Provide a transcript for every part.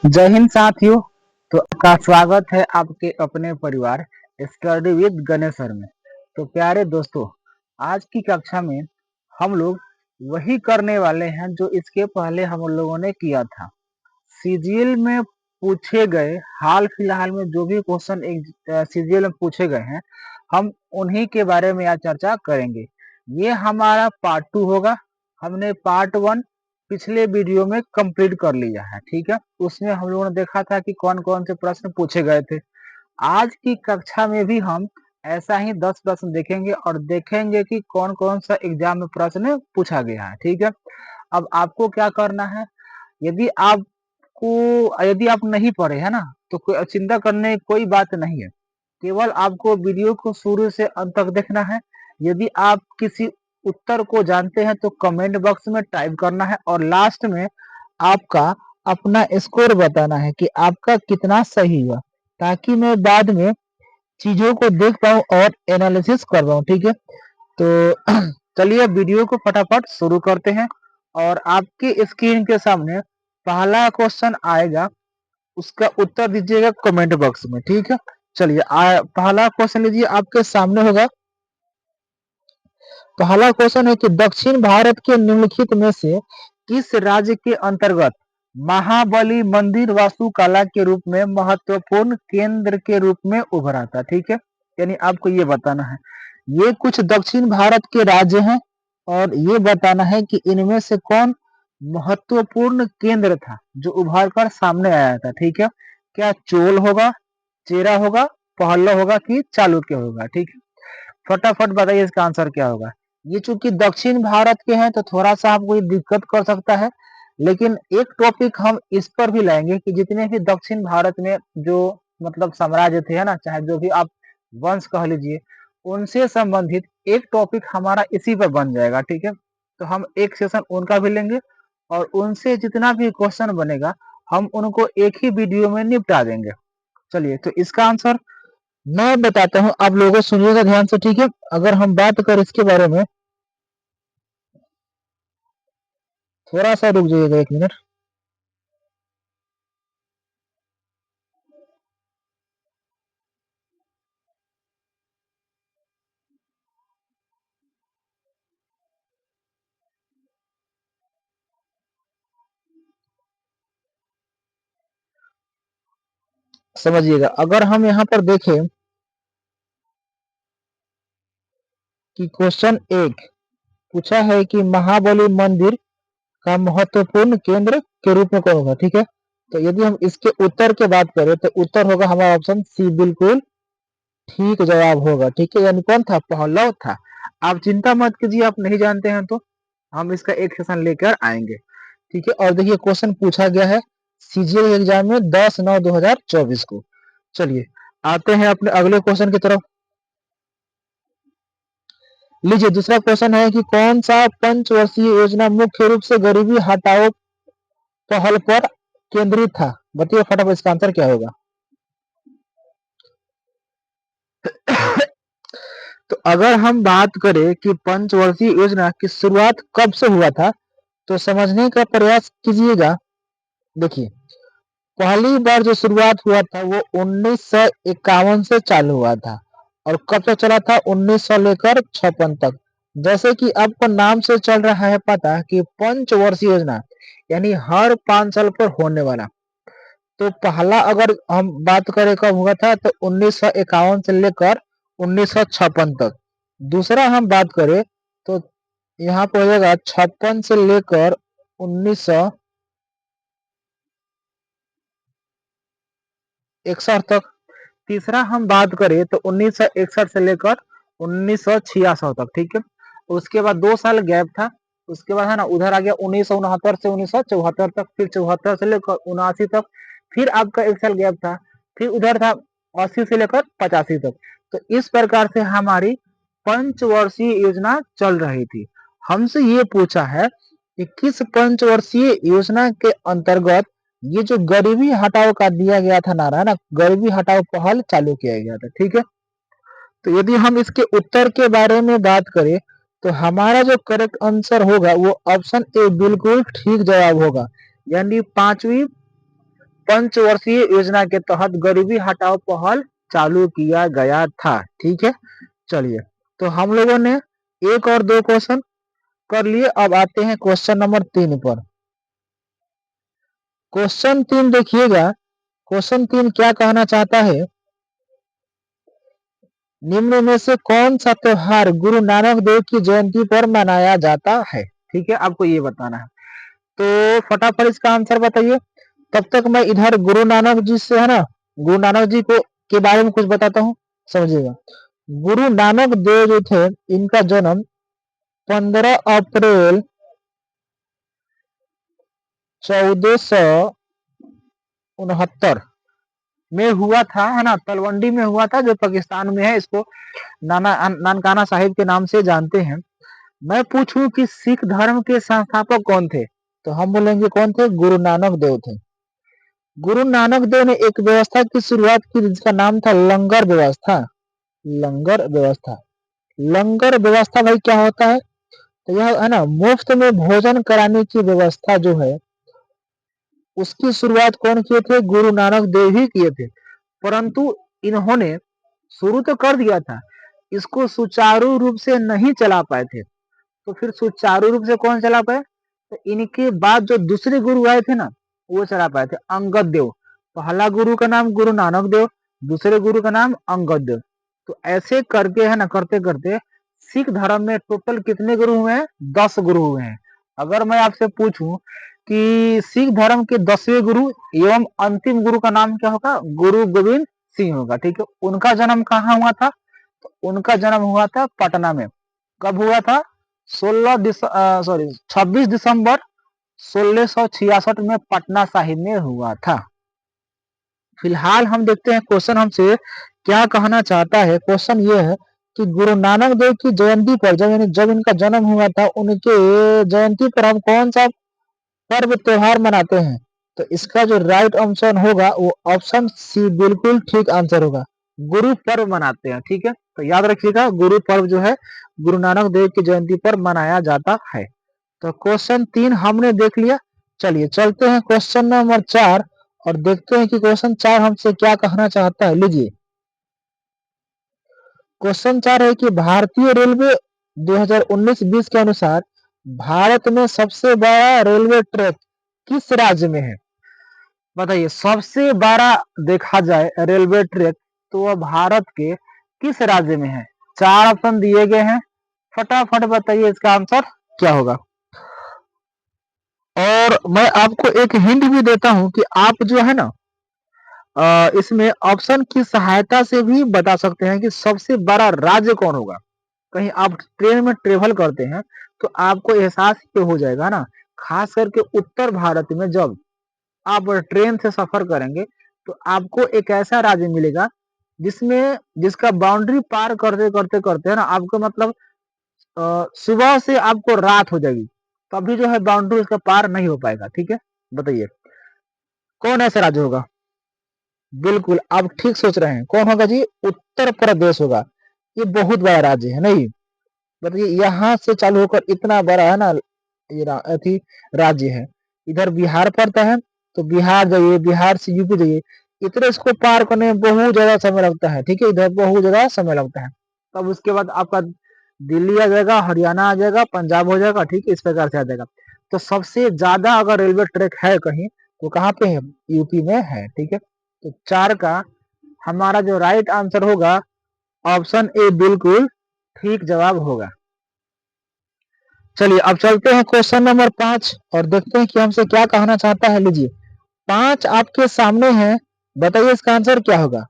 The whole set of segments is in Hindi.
जय हिंद साथियों। तो आपका स्वागत है आपके अपने परिवार स्टडी विद गणेश सर में। तो प्यारे दोस्तों, आज की कक्षा में हम लोग वही करने वाले हैं जो इसके पहले हम लोगों ने किया था। सीजीएल में पूछे गए हाल फिलहाल में जो भी क्वेश्चन एक सीजीएल में पूछे गए हैं, हम उन्हीं के बारे में आज चर्चा करेंगे। ये हमारा पार्ट 2 होगा। हमने पार्ट 1 पिछले वीडियो में कंप्लीट कर लिया है, ठीक है। उसमें हम लोगों ने देखा था कि कौन कौन से प्रश्न पूछे गए थे। आज की कक्षा में भी हम ऐसा ही 10 प्रश्न देखेंगे और देखेंगे कि कौन कौन सा एग्जाम में प्रश्न पूछा गया है, ठीक है। अब आपको क्या करना है, यदि यदि आप नहीं पढ़े है ना, तो कोई चिंता करने की कोई बात नहीं है। केवल आपको वीडियो को शुरू से अंत तक देखना है। यदि आप किसी उत्तर को जानते हैं तो कमेंट बॉक्स में टाइप करना है और लास्ट में आपका अपना स्कोर बताना है कि आपका कितना सही हुआ, ताकि मैं बाद में चीजों को देख पाऊं और एनालिसिस कर पाऊं, ठीक है। तो चलिए वीडियो को फटाफट शुरू करते हैं और आपके स्क्रीन के सामने पहला क्वेश्चन आएगा, उसका उत्तर दीजिएगा कमेंट बॉक्स में, ठीक है। चलिए पहला क्वेश्चन लीजिए, आपके सामने होगा। पहला क्वेश्चन है कि दक्षिण भारत के निम्नलिखित में से किस राज्य के अंतर्गत महाबली मंदिर वास्तुकला के रूप में महत्वपूर्ण केंद्र के रूप में उभरा था, ठीक है। यानी आपको ये बताना है, ये कुछ दक्षिण भारत के राज्य हैं और ये बताना है कि इनमें से कौन महत्वपूर्ण केंद्र था जो उभर कर सामने आया था, ठीक है। क्या चोल होगा, चेरा होगा, पहल्लव होगा कि चालुक्य होगा, ठीक है। फटाफट बताइए इसका आंसर क्या होगा। ये चूंकि दक्षिण भारत के हैं तो थोड़ा सा आपको ये दिक्कत कर सकता है, लेकिन एक टॉपिक हम इस पर भी लाएंगे कि जितने भी दक्षिण भारत में जो मतलब साम्राज्य थे, है ना, चाहे जो भी आप वंश कह लीजिए, उनसे संबंधित एक टॉपिक हमारा इसी पर बन जाएगा, ठीक है। तो हम एक सेशन उनका भी लेंगे और उनसे जितना भी क्वेश्चन बनेगा हम उनको एक ही वीडियो में निपटा देंगे। चलिए, तो इसका आंसर मैं बताता हूँ, आप लोगों सुनिएगा ध्यान से, ठीक है। अगर हम बात करें इसके बारे में, थोड़ा सा रुक जाइएगा 1 मिनट। समझिएगा, अगर हम यहाँ पर देखें कि क्वेश्चन 1 पूछा है कि महाबली मंदिर का महत्वपूर्ण केंद्र के रूप में कौन होगा, ठीक है। तो यदि हम इसके उत्तर की बात करें तो उत्तर होगा हमारा ऑप्शन सी, बिल्कुल ठीक जवाब होगा, ठीक है। यानी कौन था, पहलव था। आप चिंता मत कीजिए, आप नहीं जानते हैं तो हम इसका एक सेशन लेकर आएंगे, ठीक है। और देखिए क्वेश्चन पूछा गया है सीजीएल एग्जाम में 10/9/2024 को। चलिए आते हैं अपने अगले क्वेश्चन की तरफ। लीजिए दूसरा क्वेश्चन है कि कौन सा पंचवर्षीय योजना मुख्य रूप से गरीबी हटाओ पहल पर केंद्रित था। बताइए फटाफट इसका आंसर क्या होगा। तो अगर हम बात करें कि पंचवर्षीय योजना की शुरुआत कब से हुआ था, तो समझने का प्रयास कीजिएगा। देखिए पहली बार जो शुरुआत हुआ था वो 1951 से चालू हुआ था और कब तक चला था, 1900 लेकर 56 तक। जैसे कि आपको नाम से चल रहा है पता कि पंचवर्षीय योजना यानी हर 5 साल पर होने वाला। तो पहला अगर हम बात करें कब हुआ था तो 1951 से लेकर 1956 तक। दूसरा हम बात करें तो यहाँ पर हो जाएगा 56 से लेकर 1961 तक। तीसरा हम बात करें तो 1961 से लेकर 1966 तक, ठीक है। उसके बाद 2 साल गैप था। उसके बाद है ना उधर आ गया 1969 से 1974 तक, फिर 74 से लेकर 79 तक, फिर आपका 1 साल गैप था। फिर उधर था 80 से लेकर 85 तक। तो इस प्रकार से हमारी पंचवर्षीय योजना चल रही थी। हमसे ये पूछा है कि किस पंचवर्षीय योजना के अंतर्गत ये जो गरीबी हटाओ का दिया गया था नारा है ना, गरीबी हटाओ पहल चालू किया गया था, ठीक है। तो यदि हम इसके उत्तर के बारे में बात करें तो हमारा जो करेक्ट आंसर होगा वो ऑप्शन ए बिल्कुल ठीक जवाब होगा। यानी पांचवी पंचवर्षीय योजना के तहत गरीबी हटाओ पहल चालू किया गया था। ठीक है, चलिए तो हम लोगों ने 1 और 2 क्वेश्चन कर लिए। अब आते हैं क्वेश्चन नंबर 3 पर। क्वेश्चन 3 देखिएगा, क्वेश्चन 3 क्या कहना चाहता है, निम्न में से कौन सा त्योहार गुरु नानक देव की जयंती पर मनाया जाता है। ठीक है, आपको ये बताना है, तो फटाफट इसका आंसर बताइए। तब तक मैं इधर गुरु नानक जी से है ना, गुरु नानक जी को के बारे में कुछ बताता हूँ, समझिएगा। गुरु नानक देव जो थे, इनका जन्म 15 अप्रैल 1469 में हुआ था, है ना, तलवंडी में हुआ था, जो पाकिस्तान में है। इसको नानकाना साहिब के नाम से जानते हैं। मैं पूछूं कि सिख धर्म के संस्थापक कौन थे, तो हम बोलेंगे कौन थे, गुरु नानक देव थे। गुरु नानक देव ने एक व्यवस्था की शुरुआत की जिसका नाम था लंगर व्यवस्था। लंगर व्यवस्था, लंगर व्यवस्था भाई क्या होता है, तो यह है ना मुफ्त में भोजन कराने की व्यवस्था जो है, उसकी शुरुआत कौन किए थे, गुरु नानक देव ही किए थे। परंतु इन्होंने शुरू तो कर दिया था, इसको सुचारू रूप से नहीं चला पाए थे। तो फिर सुचारू रूप से कौन चला पाए, तो इनके बाद जो दूसरे गुरु आए थे ना, वो चला पाए थे, अंगद देव। पहला गुरु का नाम गुरु नानक देव, दूसरे गुरु का नाम अंगद देव। तो ऐसे करके है ना, करते करते सिख धर्म में टोटल कितने गुरु हुए हैं, 10 गुरु हुए हैं। अगर मैं आपसे पूछूं कि सिख धर्म के 10वें गुरु एवं अंतिम गुरु का नाम क्या होगा, गुरु गोविंद सिंह होगा। ठीक है, उनका जन्म कहाँ हुआ था, तो उनका जन्म हुआ था पटना में। कब हुआ था, 26 दिसंबर 1666 में पटना साहिब में हुआ था। फिलहाल हम देखते हैं क्वेश्चन हमसे क्या कहना चाहता है। क्वेश्चन ये है कि गुरु नानक देव की जयंती पर, जब इनका जन्म हुआ था, उनके जयंती पर हम कौन सा पर्व त्योहार मनाते हैं, तो इसका जो राइट ऑप्शन होगा वो ऑप्शन सी बिल्कुल ठीक आंसर होगा, गुरु पर्व मनाते हैं। ठीक है, तो याद रखिएगा, गुरु पर्व जो है गुरु नानक देव की जयंती पर मनाया जाता है। तो क्वेश्चन 3 हमने देख लिया। चलिए चलते हैं क्वेश्चन नंबर 4 और देखते हैं कि क्वेश्चन 4 हमसे क्या कहना चाहता है। लीजिए, क्वेश्चन 4 है कि भारतीय रेलवे 2019-20 के अनुसार भारत में सबसे बड़ा रेलवे ट्रैक किस राज्य में है। बताइए, सबसे बड़ा देखा जाए रेलवे ट्रैक तो वह भारत के किस राज्य में है। 4 ऑप्शन दिए गए हैं, फटाफट बताइए इसका आंसर क्या होगा। और मैं आपको एक हिंट भी देता हूं कि आप जो है ना, इसमें ऑप्शन की सहायता से भी बता सकते हैं कि सबसे बड़ा राज्य कौन होगा। कहीं आप ट्रेन में ट्रेवल करते हैं तो आपको एहसास ये हो जाएगा ना, खास करके उत्तर भारत में जब आप ट्रेन से सफर करेंगे तो आपको एक ऐसा राज्य मिलेगा जिसका बाउंड्री पार करते करते करते है ना, आपको मतलब सुबह से आपको रात हो जाएगी, तभी जो है बाउंड्री उसका पार नहीं हो पाएगा। ठीक है, बताइए कौन ऐसा राज्य होगा। बिल्कुल आप ठीक सोच रहे हैं, कौन होगा जी, उत्तर प्रदेश होगा। ये बहुत बड़ा राज्य है नहीं, बताइए यहाँ से चालू होकर इतना बड़ा है ना, ये अथी राज्य है। इधर बिहार पड़ता है, तो बिहार जाइए, बिहार से यूपी जाइए, इतने इसको पार करने में बहुत ज्यादा समय लगता है। ठीक है, इधर बहुत ज्यादा समय लगता है। तब उसके बाद आपका दिल्ली आ जाएगा, हरियाणा आ जाएगा, पंजाब हो जाएगा। ठीक है, इस प्रकार से आ जाएगा। तो सबसे ज्यादा अगर रेलवे ट्रैक है कहीं तो कहाँ पे है, यूपी में है। ठीक है, तो 4 का हमारा जो राइट आंसर होगा ऑप्शन ए बिल्कुल ठीक जवाब होगा। चलिए अब चलते हैं क्वेश्चन नंबर 5 और देखते हैं कि हमसे क्या कहना चाहता है। लीजिए, 5 आपके सामने है, बताइए इसका आंसर क्या होगा।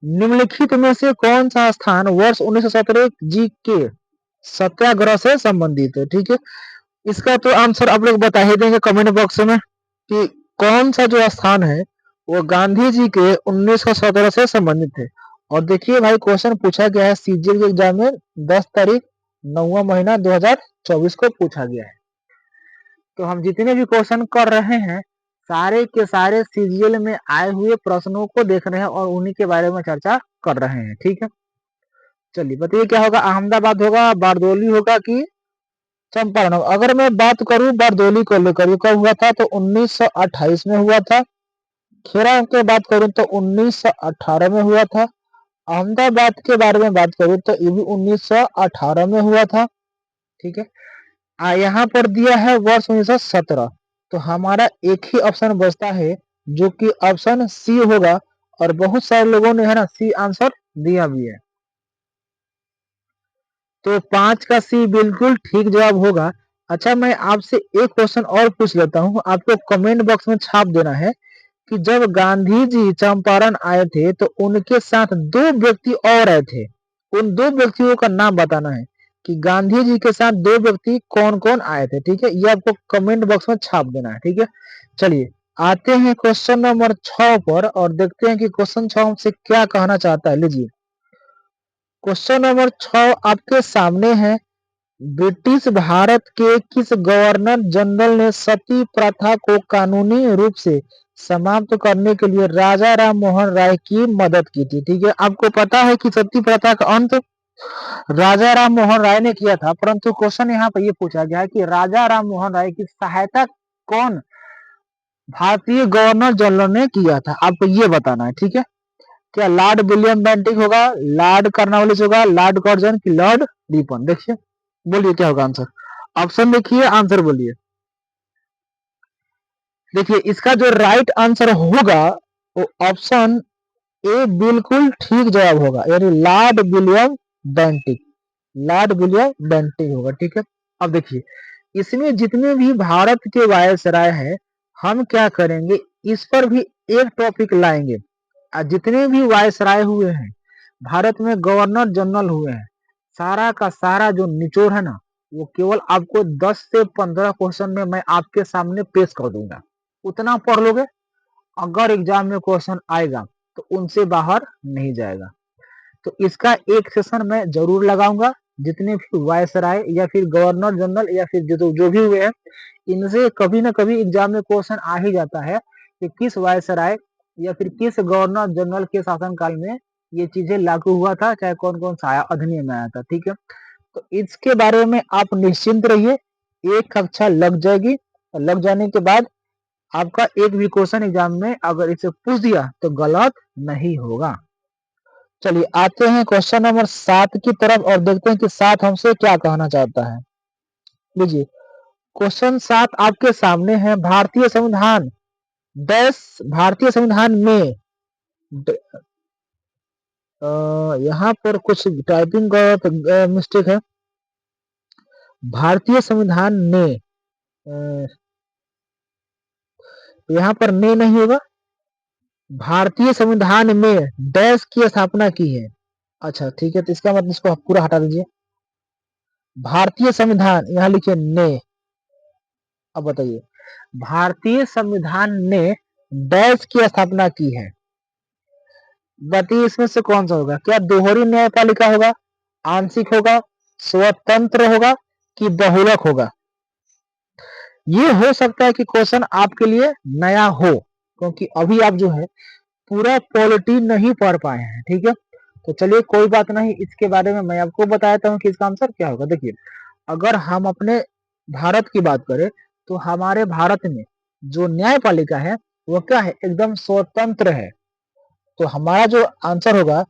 निम्नलिखित में से कौन सा स्थान वर्ष 1917 जी के सत्याग्रह से संबंधित है। ठीक है, इसका तो आंसर आप लोग बता ही देंगे कमेंट बॉक्स में कि कौन सा जो स्थान है वो गांधी जी के 1917 से संबंधित है। और देखिए भाई, क्वेश्चन पूछा गया है सीजीएल के एग्जाम में 10 तारीख 9वां महीना 2024 को पूछा गया है। तो हम जितने भी क्वेश्चन कर रहे हैं सारे के सारे सीजीएल में आए हुए प्रश्नों को देख रहे हैं और उन्हीं के बारे में चर्चा कर रहे हैं। ठीक है, चलिए बताइए क्या होगा, अहमदाबाद होगा, बारदोली होगा कि चंपारण। अगर मैं बात करूं बारदोली को लेकर, ये कब हुआ था, तो 1928 में हुआ था। खेड़ा की बात करूं तो 1918 में हुआ था। अहमदाबाद के बारे में बात करूं तो ये भी 1918 में हुआ था। ठीक है, यहाँ पर दिया है वर्ष 1917। तो हमारा एक ही ऑप्शन बचता है जो कि ऑप्शन सी होगा, और बहुत सारे लोगों ने है ना सी आंसर दिया भी है। तो 5 का सी बिल्कुल ठीक जवाब होगा। अच्छा, मैं आपसे एक क्वेश्चन और पूछ लेता हूँ, आपको कमेंट बॉक्स में छाप देना है कि जब गांधी जी चंपारण आए थे तो उनके साथ दो व्यक्ति और आए थे। उन दो व्यक्तियों का नाम बताना है कि गांधी जी के साथ दो व्यक्ति कौन कौन आए थे। ठीक है, ये आपको कमेंट बॉक्स में छाप देना है। ठीक है, चलिए आते हैं क्वेश्चन नंबर 6 पर और देखते हैं कि क्वेश्चन 6 हमसे क्या कहना चाहता है। लीजिए, क्वेश्चन नंबर 6 आपके सामने है। ब्रिटिश भारत के किस गवर्नर जनरल ने सती प्रथा को कानूनी रूप से समाप्त करने के लिए राजा राम मोहन राय की मदद की थी? ठीक है, आपको पता है कि सती प्रथा का अंत राजा राम मोहन राय ने किया था, परंतु क्वेश्चन यहाँ पर ये पूछा गया है कि राजा राम मोहन राय की सहायता कौन भारतीय गवर्नर जनरल ने किया था, आपको ये बताना है। ठीक है, क्या लॉर्ड विलियम बेंटिक होगा, लॉर्ड कर्नवालिस होगा, लॉर्ड कर्जन की लॉर्ड रिपन? देखिए, बोलिए क्या होगा आंसर। ऑप्शन देखिए, आंसर बोलिए। देखिए, इसका जो राइट आंसर होगा वो ऑप्शन ए बिल्कुल ठीक जवाब होगा, यानी Lord William Bentinck. Lord William Bentinck होगा। ठीक है, अब देखिए, इसमें जितने भी भारत के वायसराय है, हम क्या करेंगे, इस पर भी एक टॉपिक लाएंगे। जितने भी वायसराय हुए हैं भारत में, गवर्नर जनरल हुए हैं, सारा का सारा जो निचोड़ है ना, वो केवल आपको 10 से 15 क्वेश्चन में मैं आपके सामने पेश कर दूंगा। उतना पढ़ लोगे, अगर एग्जाम में क्वेश्चन आएगा तो उनसे बाहर नहीं जाएगा। तो इसका एक सेशन मैं जरूर लगाऊंगा। जितने भी वायसराय या फिर गवर्नर जनरल या फिर जो भी हुए हैं, इनसे कभी ना कभी एग्जाम में क्वेश्चन आ ही जाता है कि किस वायसराय या फिर किस गवर्नर जनरल के शासनकाल में ये चीजें लागू हुआ था, चाहे कौन कौन सा अधिनियम आया था। ठीक है, तो इसके बारे में आप निश्चिंत रहिए, एक कक्षा लग जाएगी, और लग जाने के बाद आपका एक भी क्वेश्चन एग्जाम में अगर इसे पूछ दिया तो गलत नहीं होगा। चलिए आते हैं क्वेश्चन नंबर 7 की तरफ और देखते हैं कि 7 हमसे क्या कहना चाहता है। लीजिए, क्वेश्चन 7 आपके सामने है। भारतीय संविधान देश भारतीय संविधान में यहाँ पर कुछ टाइपिंग का मिस्टेक है। भारतीय संविधान ने यहाँ पर ने नहीं होगा। भारतीय संविधान में देश की स्थापना की है। अच्छा ठीक है, तो इसका मतलब इसको पूरा हटा दीजिए। भारतीय संविधान यहाँ लिखिए ने। अब बताइए, भारतीय संविधान ने देश की स्थापना की है। बताइए इसमें से कौन सा होगा? क्या दोहरी न्यायपालिका होगा, आंशिक होगा, स्वतंत्र होगा कि बहुलक होगा? ये हो सकता है कि क्वेश्चन आपके लिए नया हो, क्योंकि अभी आप जो है पूरा पॉलिटी नहीं पढ़ पाए हैं। ठीक है, तो चलिए कोई बात नहीं, इसके बारे में मैं आपको बताता हूँ कि इसका आंसर क्या होगा। देखिए, अगर हम अपने भारत की बात करें तो हमारे भारत में जो न्यायपालिका है वो क्या है, एकदम स्वतंत्र है। तो हमारा जो आंसर होगा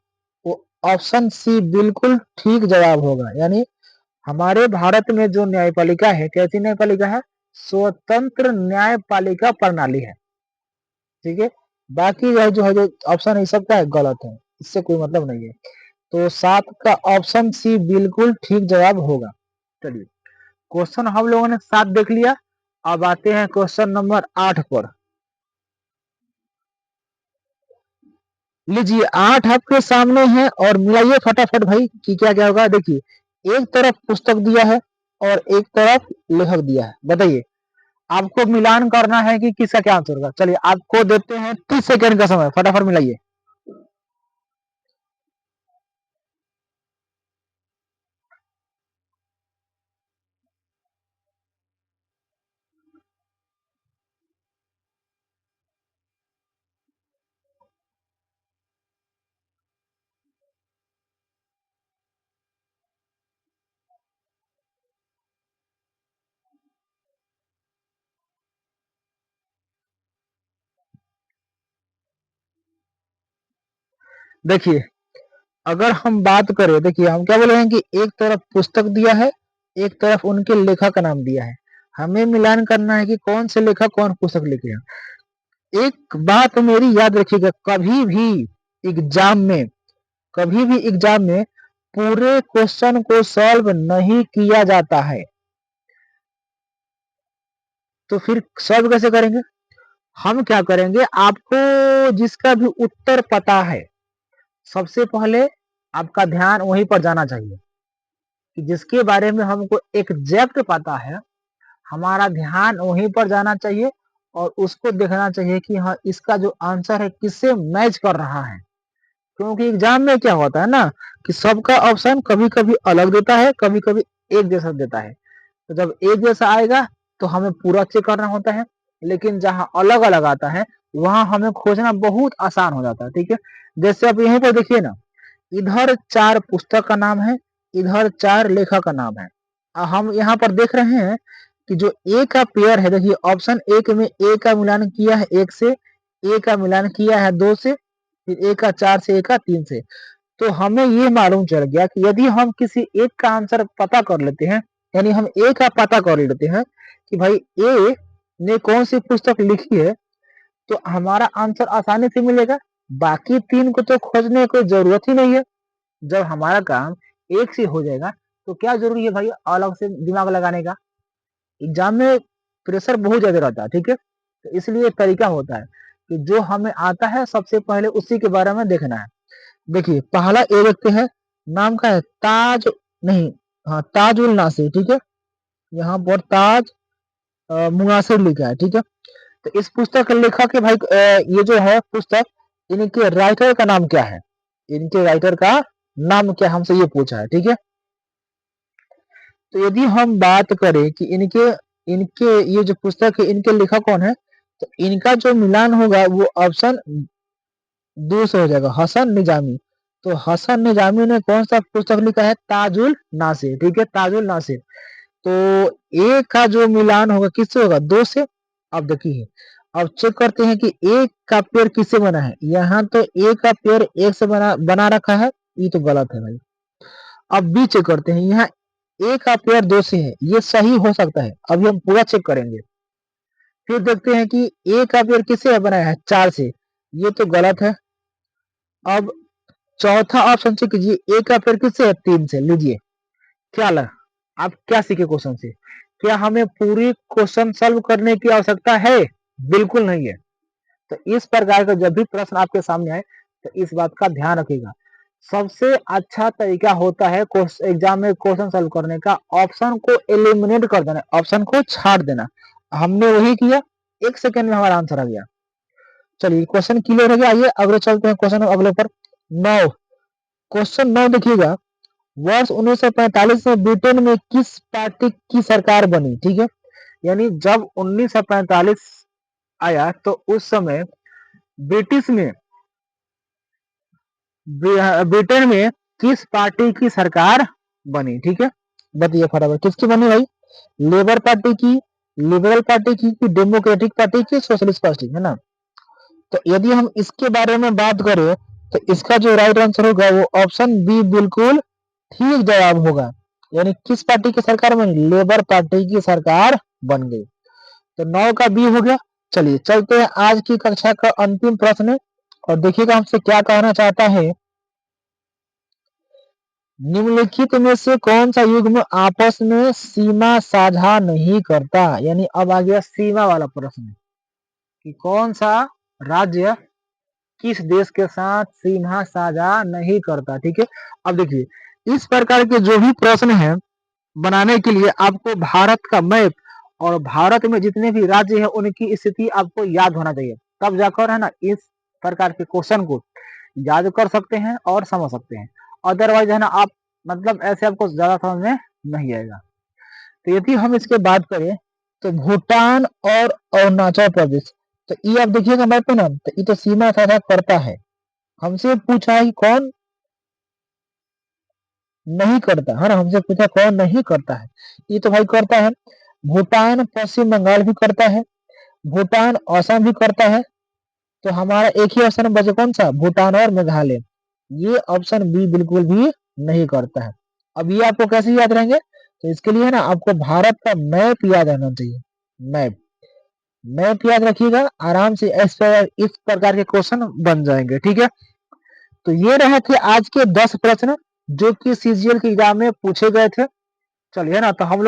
वो ऑप्शन सी बिल्कुल ठीक जवाब होगा, यानी हमारे भारत में जो न्यायपालिका है, कैसी न्यायपालिका है? स्वतंत्र न्यायपालिका प्रणाली है। ठीक है, बाकी यह जो है जो ऑप्शन है सबका है गलत है, इससे कोई मतलब नहीं है। तो 7 का ऑप्शन सी बिल्कुल ठीक जवाब होगा। चलिए, क्वेश्चन हम लोगों ने 7 देख लिया। अब आते हैं क्वेश्चन नंबर 8 पर। लीजिए, 8 आपके सामने है और मिलाइए फटाफट भाई कि क्या क्या होगा। देखिए, एक तरफ पुस्तक दिया है और एक तरफ लेखक दिया है। बताइए, आपको मिलान करना है कि किसका क्या आंसर होगा। चलिए, आपको देते हैं 30 सेकंड का समय, फटाफट मिलाइए। देखिए, अगर हम बात करें, देखिए हम क्या बोले हैं कि एक तरफ पुस्तक दिया है, एक तरफ उनके लेखक का नाम दिया है। हमें मिलान करना है कि कौन से लेखक कौन पुस्तक लिखे हैं। एक बात मेरी याद रखिएगा, एग्जाम में कभी भी एग्जाम में पूरे क्वेश्चन को सॉल्व नहीं किया जाता है। तो फिर सॉल्व कैसे करेंगे? हम क्या करेंगे, आपको जिसका भी उत्तर पता है, सबसे पहले आपका ध्यान वहीं पर जाना चाहिए कि जिसके बारे में हमको एग्जैक्ट पता है, हमारा ध्यान वहीं पर जाना चाहिए और उसको देखना चाहिए कि हाँ, इसका जो आंसर है किससे मैच कर रहा है। क्योंकि एग्जाम में क्या होता है ना कि सबका ऑप्शन कभी कभी अलग देता है, कभी कभी एक जैसा देता है। तो जब एक जैसा आएगा तो हमें पूरा चेक करना होता है, लेकिन जहाँ अलग अलग आता है वहां हमें खोजना बहुत आसान हो जाता है। ठीक है, जैसे आप यहीं पर देखिए ना, इधर 4 पुस्तक का नाम है, इधर 4 लेखक का नाम है। हम यहाँ पर देख रहे हैं कि जो ए का पेयर है, देखिए ऑप्शन एक में ए का मिलान किया है 1 से, ए का मिलान किया है 2 से, फिर ए का 4 से, ए का 3 से। तो हमें ये मालूम चल गया कि यदि हम किसी एक का आंसर पता कर लेते हैं, यानी हम ए का पता कर लेते हैं कि भाई ए ने कौन सी पुस्तक लिखी है, तो हमारा आंसर आसानी से मिलेगा। बाकी 3 को तो खोजने की कोई जरूरत ही नहीं है। जब हमारा काम एक से हो जाएगा तो क्या जरूरी है भाई अलग से दिमाग लगाने का। एग्जाम में प्रेशर बहुत ज्यादा रहता है। ठीक है, तो इसलिए एक तरीका होता है कि जो हमें आता है सबसे पहले उसी के बारे में देखना है। देखिए पहला ए देखते हैं, नाम का है ताज, नहीं, हाँ, ताजुल नासिर। ठीक है, यहाँ पर ताज मुनासिर लिखा है। ठीक है, तो इस पुस्तक के लेखक के भाई ये जो है पुस्तक, इनके राइटर का नाम क्या है, इनके राइटर का नाम क्या, हमसे ये पूछा है। ठीक है, तो यदि हम बात करें कि इनके इनके ये जो पुस्तक है इनके लेखक कौन है, तो इनका जो मिलान होगा वो ऑप्शन 2 से हो जाएगा, हसन निजामी। तो हसन निजामी ने कौन सा पुस्तक लिखा है, ताजुल नासिर। ठीक है, ताजुल नासिर। तो ए का जो मिलान होगा किससे होगा, 2 से। अब देखिए, अब चेक करते हैं कि ए का पेयर किससे बना है। यहाँ तो ए का पेयर 1 से बना बना रखा है, ये तो गलत है भाई। अब बी चेक करते हैं, यहाँ ए का पेयर 2 से है, ये सही हो सकता है। अभी हम पूरा चेक करेंगे। फिर देखते हैं कि ए का पेयर किससे बनाया है, 4 से, ये तो गलत है। अब चौथा ऑप्शन चेक कीजिए, ए का पेयर किससे है, 3 से। लीजिए, क्या लगा, आप क्या सीखे क्वेश्चन से? क्या हमें पूरी क्वेश्चन सॉल्व करने की आवश्यकता है? बिल्कुल नहीं है। तो इस प्रकार का जब भी प्रश्न आपके सामने आए तो इस बात का ध्यान रखिएगा। सबसे अच्छा तरीका होता है एग्जाम में क्वेश्चन सॉल्व करने का, ऑप्शन को एलिमिनेट कर देना, ऑप्शन को छाट देना। हमने वही किया, 1 सेकंड में हमारा आंसर आ गया। चलिए क्वेश्चन क्लियर हो गया, आइए अगले चलते हैं क्वेश्चन अगले पर। 9, क्वेश्चन 9 देखिएगा, वर्ष 1945 में ब्रिटेन में किस पार्टी की सरकार बनी। ठीक है, यानी जब 1945 आया तो उस समय ब्रिटिश में ब्रिटेन में किस पार्टी की सरकार बनी। ठीक है, बताइए फटाफट किसकी बनी भाई, लेबर पार्टी की, लिबरल पार्टी की डेमोक्रेटिक पार्टी की, सोशलिस्ट पार्टी, है ना। तो यदि हम इसके बारे में बात करें तो इसका जो राइट आंसर होगा वो ऑप्शन बी बिल्कुल ठीक जवाब होगा। यानी किस पार्टी की सरकार बनी, लेबर पार्टी की सरकार बन गई। तो 9 का बी हो गया। चलिए चलते हैं आज की कक्षा का अंतिम प्रश्न, और देखिएगा हमसे क्या कहना चाहता है। निम्नलिखित में से कौन सा युग्म आपस में सीमा साझा नहीं करता। यानी अब आ गया सीमा वाला प्रश्न कि कौन सा राज्य किस देश के साथ सीमा साझा नहीं करता। ठीक है, अब देखिए इस प्रकार के जो भी प्रश्न है बनाने के लिए आपको भारत का मैप और भारत में जितने भी राज्य है उनकी स्थिति आपको याद होना चाहिए, तब जाकर है ना इस प्रकार के क्वेश्चन को याद कर सकते हैं और समझ सकते हैं। अदरवाइज है ना आप मतलब ऐसे आपको ज्यादा समझ में नहीं आएगा। तो यदि हम इसके बात करें तो भूटान और अरुणाचल प्रदेश, तो ये आप देखिएगा मैप पे ना, तो ये तो सीमा साझा करता है। हमसे पूछा है कि कौन नहीं करता है ना, हमसे पूछा कौन नहीं करता है, ये तो भाई करता है। भूटान पश्चिम बंगाल भी करता है, भूटान असम भी करता है। तो हमारा एक ही ऑप्शन बचे कौन सा, भूटान और मेघालय। ये ऑप्शन बी बिल्कुल भी नहीं करता है। अब ये आपको कैसे याद रहेंगे, तो इसके लिए है ना आपको भारत का मैप याद रहना चाहिए। मैप मैप याद रखिएगा, आराम से इस प्रकार के क्वेश्चन बन जाएंगे। ठीक है, तो ये रहे थे आज के 10 प्रश्न जो कि सीजीएल के एग्जाम में पूछे गए थे। चलिए ना, तो हम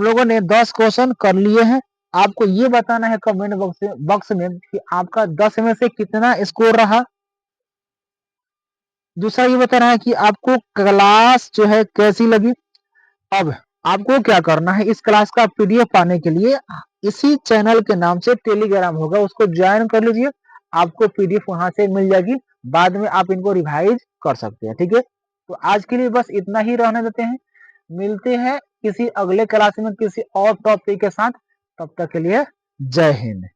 लोगों ने 10 क्वेश्चन कर लिए हैं। आपको ये बताना है कमेंट बॉक्स में कि आपका 10 में से कितना स्कोर रहा। दूसरा ये बताना है कि आपको क्लास जो है कैसी लगी। अब आपको क्या करना है, इस क्लास का पीडीएफ पाने के लिए इसी चैनल के नाम से टेलीग्राम होगा, उसको ज्वाइन कर लीजिए। आपको पीडीएफ वहां से मिल जाएगी, बाद में आप इनको रिवाइज कर सकते हैं। ठीक है, तो आज के लिए बस इतना ही रहने देते हैं। मिलते हैं किसी अगले क्लास में किसी और टॉपिक के साथ। तब तक के लिए जय हिंद।